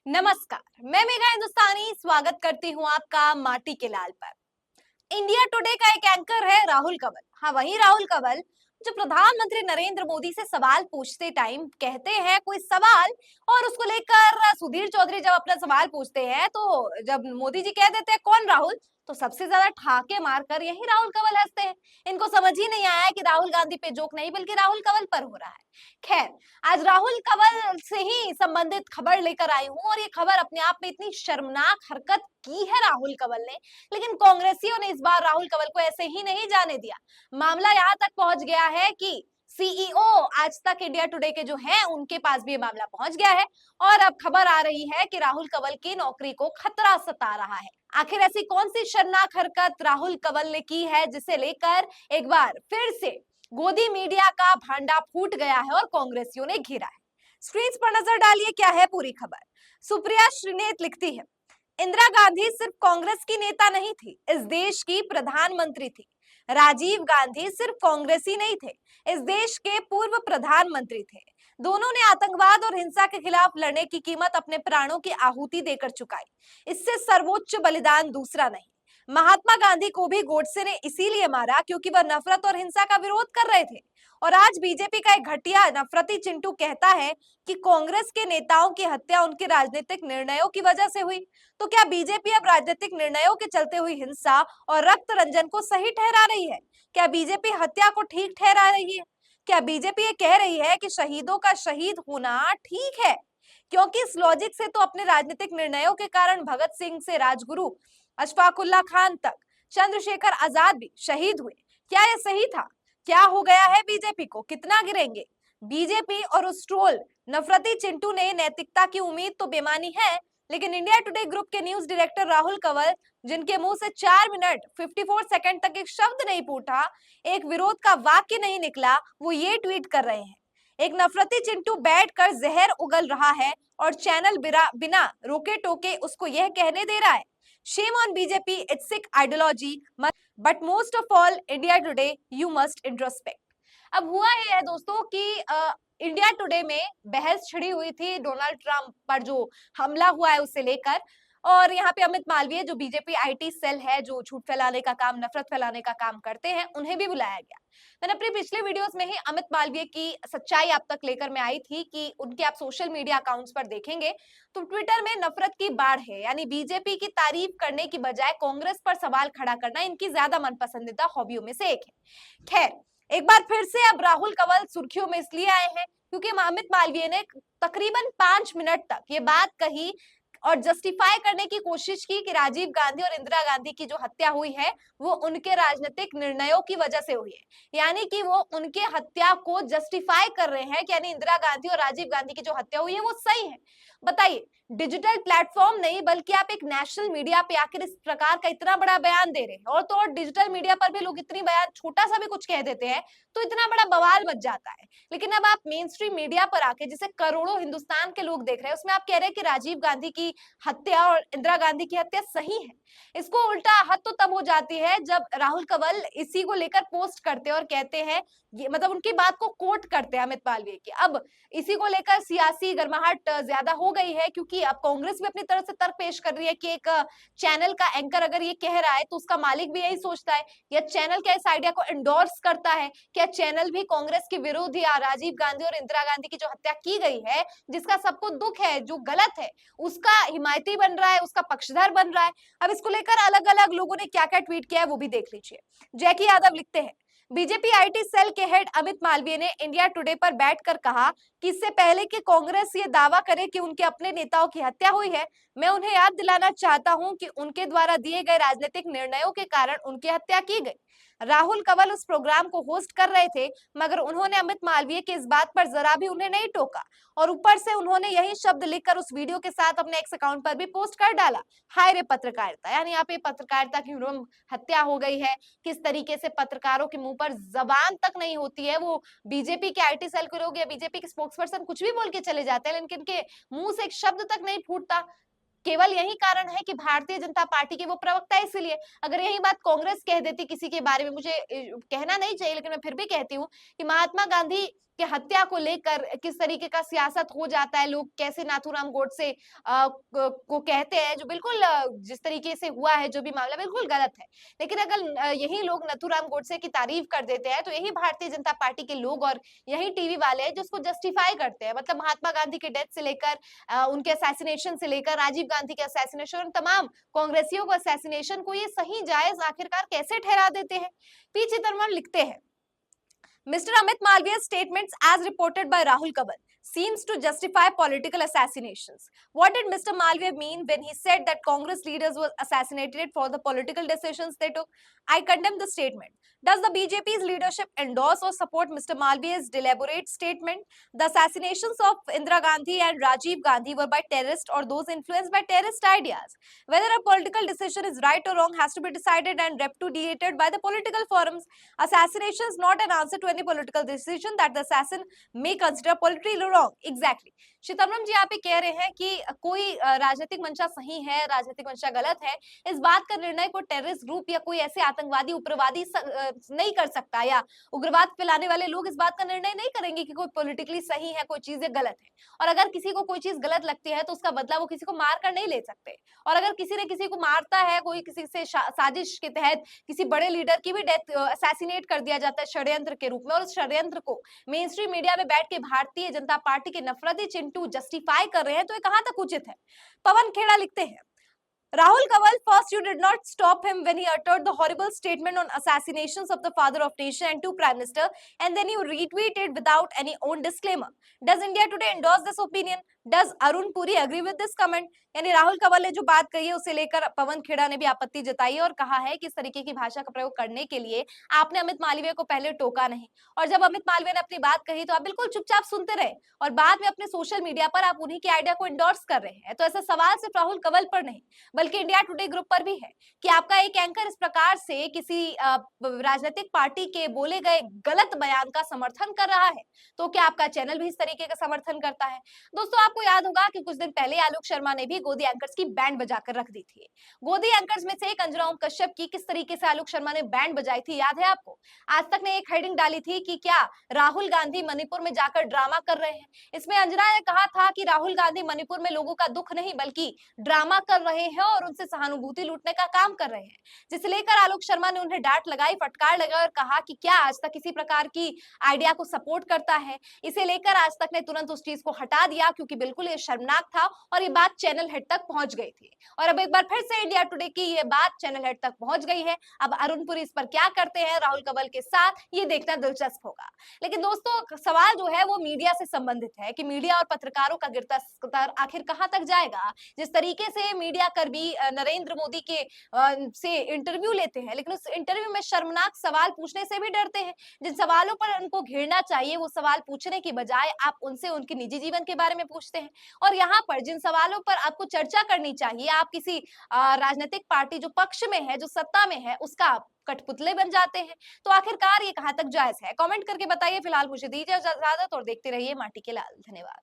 नमस्कार, मैं मेघा हिंदुस्तानी स्वागत करती हूँ आपका माटी के लाल पर। इंडिया टुडे का एक एंकर है राहुल कंवल। हाँ, वही राहुल कंवल जो प्रधानमंत्री नरेंद्र मोदी से सवाल पूछते टाइम कहते हैं कोई सवाल और उसको लेकर सुधीर चौधरी जब अपना सवाल पूछते हैं तो जब मोदी जी कह देते हैं कौन राहुल, तो सबसे ज्यादा ठाके मारकर यही राहुल कंवल हंसते हैं। इनको समझ ही नहीं आया कि राहुल गांधी पे जोक नहीं बल्कि राहुल कंवल पर हो रहा है। खैर, आज राहुल कंवल से ही संबंधित खबर लेकर आई हूँ और ये खबर अपने आप में इतनी शर्मनाक हरकत की है राहुल कंवल ने, लेकिन कांग्रेसियों ने इस बार राहुल कंवल को ऐसे ही नहीं जाने दिया। मामला यहाँ तक पहुंच गया है कि सीईओ आज तक इंडिया टुडे के जो हैं उनके पास भी ये मामला पहुंच गया है और अब खबर आ रही है कि राहुल कंवल की नौकरी को खतरा सता रहा है। आखिर ऐसी कौन सी शर्मनाक हरकत राहुल कंवल ने की है जिसे लेकर एक बार फिर से गोदी मीडिया का भांडा फूट गया है और कांग्रेसियों ने घेरा है। स्क्रीन पर नजर डालिए क्या है पूरी खबर। सुप्रिया श्रीनेत लिखती है, इंदिरा गांधी सिर्फ कांग्रेस की नेता नहीं थी, इस देश की प्रधानमंत्री थी। राजीव गांधी सिर्फ कांग्रेसी नहीं थे, इस देश के पूर्व प्रधानमंत्री थे। दोनों ने आतंकवाद और हिंसा के खिलाफ लड़ने की कीमत अपने प्राणों की आहुति देकर चुकाई। इससे सर्वोच्च बलिदान दूसरा नहीं। महात्मा गांधी को भी गोडसे ने इसीलिए मारा क्योंकि वह नफरत और हिंसा का विरोध कर रहे थे। और आज बीजेपी का एक घटिया नफरती चिंटू कहता है कि कांग्रेस के नेताओं की हत्या उनके राजनीतिक निर्णयों की वजह से हुई। तो क्या बीजेपी अब राजनीतिक निर्णयों के चलते हुई हिंसा और रक्त रंजन को सही ठहरा रही है? क्या बीजेपी हत्या को ठीक ठहरा रही है? क्या बीजेपी ये कह रही है कि शहीदों का शहीद होना ठीक है? क्योंकि इस लॉजिक से तो अपने राजनीतिक निर्णयों के कारण भगत सिंह से राजगुरु अशफाकुल्ला खान तक चंद्रशेखर आजाद भी शहीद हुए। क्या यह सही था? क्या हो गया है बीजेपी को? कितना गिरेंगे? बीजेपी और उस ट्रोल नफरती चिंटू ने नैतिकता की उम्मीद तो बेमानी है, लेकिन इंडिया टुडे ग्रुप के न्यूज डायरेक्टर राहुल कंवल, जिनके मुंह से 4 मिनट 54 सेकंड तक एक शब्द नहीं फूटा, एक विरोध का वाक्य नहीं निकला, वो ये ट्वीट कर रहे हैं। एक नफरती चिंटू बैठकर जहर उगल रहा है और चैनल बिना रोके टोके उसको यह कहने दे रहा है, shame on BJP, it's sick ideology, but most of all India today you must introspect. अब हुआ ये है दोस्तों कि इंडिया टुडे में बहस छिड़ी हुई थी डोनाल्ड ट्रंप पर जो हमला हुआ है उसे लेकर, और यहाँ पे अमित मालवीय जो बीजेपी आईटी सेल है जो झूठ फैलाने का काम, नफरत फैलाने का काम करते हैं, उन्हें भी बुलाया गया। मैंने अपने पिछले वीडियोस में ही अमित मालवीय की सच्चाई आप तक लेकर मैं आई थी कि उनके आप सोशल मीडिया अकाउंट्स पर देखेंगे तो ट्विटर में नफरत की बाढ़ है, यानी बीजेपी की तारीफ करने की बजाय कांग्रेस पर सवाल खड़ा करना इनकी ज्यादा मनपसंदीदा हॉबियों में से एक है। खैर, एक बार फिर से अब राहुल कंवल सुर्खियों में इसलिए आए हैं क्योंकि अमित मालवीय ने तकरीबन 5 मिनट तक ये बात कही और जस्टिफाई करने की कोशिश की कि राजीव गांधी और इंदिरा गांधी की जो हत्या हुई है वो उनके राजनीतिक निर्णयों की वजह से हुई है। यानी कि वो उनके हत्या को जस्टिफाई कर रहे हैं कि यानी इंदिरा गांधी और राजीव गांधी की जो हत्या हुई है वो सही है। बताइए, डिजिटल प्लेटफॉर्म नहीं बल्कि आप एक नेशनल मीडिया पे आकर इस प्रकार का इतना बड़ा बयान दे रहे हैं, और तो और डिजिटल मीडिया पर भी लोग इतनी बयान छोटा सा भी कुछ कह देते हैं तो इतना बड़ा बवाल मच जाता है। लेकिन अब आप मेन स्ट्रीम मीडिया पर आके जिसे करोड़ों हिंदुस्तान के लोग देख रहे हैं उसमें आप कह रहे हैं कि राजीव गांधी की हत्या और इंदिरा गांधी की हत्या सही है। इसको उल्टा हद तो तब हो जाती है जब राहुल कंवल इसी को लेकर पोस्ट करते हैं और कहते हैं, ये मतलब उनकी बात को कोट करते हैं अमित मालवीय की। अब इसी को लेकर सियासी गर्माहट ज्यादा हो गई है क्योंकि अब कांग्रेस भी अपनी तरफ से तर्क पेश कर रही है कि एक चैनल का एंकर अगर ये कह रहा है तो उसका मालिक भी यही सोचता है, या चैनल क्या इस आइडिया को एंडोर्स करता है? क्या चैनल भी कांग्रेस के विरोध या राजीव गांधी और इंदिरा गांधी की जो हत्या की गई है, जिसका सबको दुख है, जो गलत है, उसका हिमायती बन रहा है, उसका पक्षधर बन रहा है? अब इसको लेकर अलग अलग लोगों ने क्या क्या ट्वीट किया है वो भी देख लीजिए। जैकी यादव लिखते हैं, बीजेपी आईटी सेल के हेड अमित मालवीय ने इंडिया टुडे पर बैठकर कहा कि इससे पहले कि कांग्रेस ये दावा करे कि उनके अपने नेताओं की हत्या हुई है, मैं उन्हें याद दिलाना चाहता हूं कि उनके द्वारा दिए गए राजनीतिक निर्णयों के कारण उनकी हत्या की गई। राहुल कंवल उस प्रोग्राम को होस्ट कर रहे थे, मगर उन्होंने अमित मालवीय की इस बात पर जरा भी उन्हें नहीं टोका, और ऊपर से उन्होंने यही शब्द लिखकर उस वीडियो के साथ अपने एक्स अकाउंट पर भी पोस्ट कर डाला, हाय रे पत्रकारिता। यानी आप ये पत्रकारिता की हत्या हो गई है, किस तरीके से पत्रकारों के मुंह पर जबान तक नहीं होती है, वो बीजेपी के आईटी सेल के लोग या बीजेपी के स्पोक्स पर्सन कुछ भी बोल के चले जाते हैं लेकिन इनके मुंह से एक शब्द तक नहीं फूटता। केवल यही कारण है कि भारतीय जनता पार्टी के वो प्रवक्ता है, इसीलिए। अगर यही बात कांग्रेस कह देती किसी के बारे में, मुझे कहना नहीं चाहिए लेकिन मैं फिर भी कहती हूँ कि महात्मा गांधी कि हत्या को लेकर किस तरीके का सियासत हो जाता है, लोग कैसे नाथूराम गोडसे को कहते हैं, जो बिल्कुल जिस तरीके से हुआ है जो भी मामला बिल्कुल गलत है। लेकिन अगर यही लोग नाथूराम गोडसे की तारीफ कर देते हैं तो यही भारतीय जनता पार्टी के लोग और यही टीवी वाले हैं जो उसको जस्टिफाई करते हैं। मतलब महात्मा गांधी के डेथ से लेकर उनके असैसिनेशन से लेकर राजीव गांधी के असैसिनेशन, तमाम कांग्रेसियों को असैसिनेशन को ये सही जायज आखिरकार कैसे ठहरा देते हैं। पी चिदम्बरम लिखते हैं, Mr. Amit Malviya's statements, as reported by Rahul Kaval, seems to justify political assassinations. What did Mr. Malviya mean when he said that Congress leaders were assassinated for the political decisions they took? I condemn the statement. Does the BJP's leadership endorse or support Mr. Malviya's deliberate statement? The assassinations of Indira Gandhi and Rajiv Gandhi were by terrorists or those influenced by terrorist ideas. Whether a political decision is right or wrong has to be decided and repudiated by the political forums. Assassination is not an answer to any political decision that the assassin may consider politically wrong. Exactly. Chidambaram जी आप ये कह रहे हैं कि कोई राजनीतिक मंशा सही है, राजनीतिक मंशा गलत है, इस बात का निर्णय कोई टेररिस्ट ग्रुप या कोई ऐसे आतंकवादी उग्रवादी नहीं कर सकता, या उग्रवाद फैलाने वाले लोग इस बात का निर्णय नहीं करेंगे कि कोई पॉलिटिकली सही है, कोई चीजें गलत है। और अगर किसी को कोई चीज गलत लगती है तो उसका बदला वो किसी को मार कर नहीं ले सकते। और अगर किसी ने किसी को मारता है, कोई किसी से साजिश के तहत किसी बड़े लीडर की भी डेथ असैसिनेट कर दिया जाता है षड्यंत्र के रूप में, और उस षड्यंत्र को मेन स्ट्रीम मीडिया में बैठ के भारतीय जनता पार्टी के नफरती चिंटू जस्टिफाई कर रहे हैं, तो ये कहां तक उचित है। पवन खेड़ा लिखते हैं, Rahul Kaval, first you did not stop him when he uttered the horrible statement on assassinations of the father of nation and two prime minister, and then you retweeted without any own disclaimer. Does India Today endorse this opinion? Does Arun Puri agree with this comment? यानी राहुल कंवल ने जो बात कही है उसे लेकर पवन खेड़ा ने भी आपत्ति जताई और कहा है कि इस तरीके की भाषा का प्रयोग करने के लिए आपने अमित मालवीय को पहले टोका नहीं, और जब अमित मालवीय ने अपनी बात कही तो आप बिल्कुल चुपचाप सुनते रहे और बाद में अपने सोशल मीडिया पर आप उन्हीं के आइडिया को एंडोर्स कर रहे हैं। तो ऐसा सवाल सिर्फ राहुल कंवल पर नहीं बल्कि इंडिया टुडे ग्रुप पर भी है कि आपका एक एंकर इस प्रकार से किसी राजनीतिक पार्टी के बोले गए गलत बयान का समर्थन कर रहा है, तो क्या आपका चैनल भी इस तरीके का समर्थन करता है। दोस्तों आपको याद होगा कि कुछ दिन पहले आलोक शर्मा ने भी गोदी एंकर्स की बैंड बजाकर रख दी थी। गोदी एंकर्स में से अंजुम ओम कश्यप की किस तरीके से आलोक शर्मा ने बैंड बजाई थी, याद है आपको। आज तक ने एक हेडिंग डाली थी कि क्या राहुल गांधी मणिपुर में जाकर ड्रामा कर रहे हैं। इसमें अंजना ने कहा था कि राहुल गांधी मणिपुर में लोगों का दुख नहीं बल्कि ड्रामा कर रहे हैं और उनसे सहानुभूति लूटने का काम कर रहे हैं, जिसे लेकर आलोक शर्मा ने उन्हें डांट लगाई, फटकार लगाई और कहा कि क्या आज तक किसी प्रकार की आइडिया को सपोर्ट करता है। इसे लेकर आज तक ने तुरंत उस चीज को हटा दिया क्योंकि बिल्कुल ये शर्मनाक था और ये बात चैनल हेड तक पहुंच गई थी। और अब एक बार फिर से इंडिया टुडे की ये बात चैनल हेड तक पहुंच गई है। अब अरुण पुरी इस पर क्या करते हैं राहुल कंवल के साथ, ये देखना दिलचस्प होगा। लेकिन दोस्तों सवाल जो है वो मीडिया से संबंधित है कि मीडिया और पत्रकारों का गिरता स्तर आखिर कहां तक जाएगा। जिस तरीके से मीडिया कर्मी नरेंद्र मोदी के से इंटरव्यू लेते हैं, लेकिन उस इंटरव्यू में शर्मनाक सवाल पूछने से भी डरते हैं। जिन सवालों पर उनको घेरना चाहिए वो सवाल पूछने की बजाय आप उनसे उनके निजी जीवन के बारे में पूछते हैं। और यहाँ पर जिन सवालों पर आपको चर्चा करनी चाहिए, आप किसी राजनीतिक पार्टी जो पक्ष में है, जो सत्ता में है, उसका आप कठपुतले बन जाते हैं। तो आखिरकार ये कहां तक जायज है, कमेंट करके बताइए। फिलहाल मुझे दीजिए इजाजत और देखते रहिए माटी के लाल। धन्यवाद।